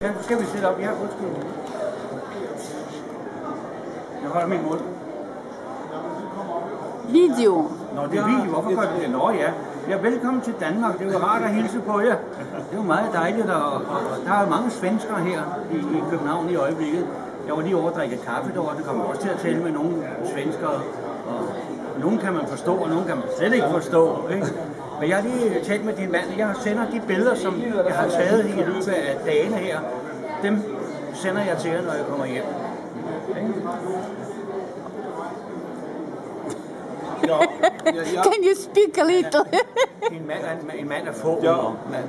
Ja, nu skal vi sætte op. Ja, undskyld. Jeg holder min mund. Video. Nå, det er video. Hvorfor gør du det? Nå ja. Ja, velkommen til Danmark. Det er jo rart at hilse på jer. Det er jo meget dejligt, og der er mange svenskere her i København i øjeblikket. Jeg var lige over at drikke kaffe derovre. Det kommer også til at tale med nogle svenskere. Og nogle kan man forstå, og nogle kan man slet ikke forstå. Ikke? Men jeg har lige talt med din mand. Jeg sender de billeder, som jeg har taget i løbet af dagene her. Dem sender jeg til jer, når jeg kommer hjem. Can you speak a little? En mand är få. Ja,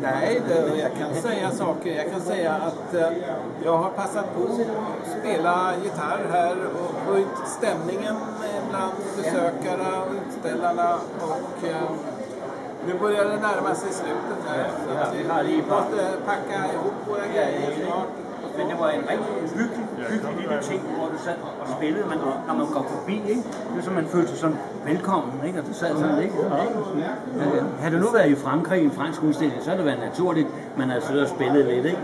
nej, jag kan säga saker. Jag kan säga att jag har passat på att spela gitarr här och höjt stämningen bland besökarna och utställarna. Och nu börjar det närma sig slutet här. Så vi måste packa ihop våra grejer snart. Men det var en rigtig hyggelig lille ting, hvor du sad og spillede, når man går forbi, ikke? Det er som man følte sig sådan velkommen, ikke? Og du sad sådan, ikke? Havde du nu været i Frankrig i en fransk udstilling, så har det været naturligt, man har siddet og spillet lidt, ikke?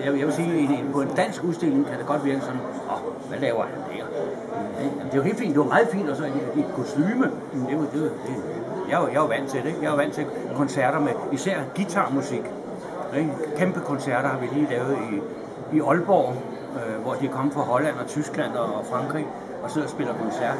Jeg vil sige, på en dansk udstilling kan det godt virke sådan, hvad laver han der? Det er jo helt fint, det var meget fint, og så et kostyme. Jeg er jo vant til det, ikke? Jeg er jo vant til koncerter med især guitarmusik. Kæmpe koncerter har vi lige lavet i Aalborg, hvor de er kommet fra Holland og Tyskland og Frankrig og sidder og spiller koncert.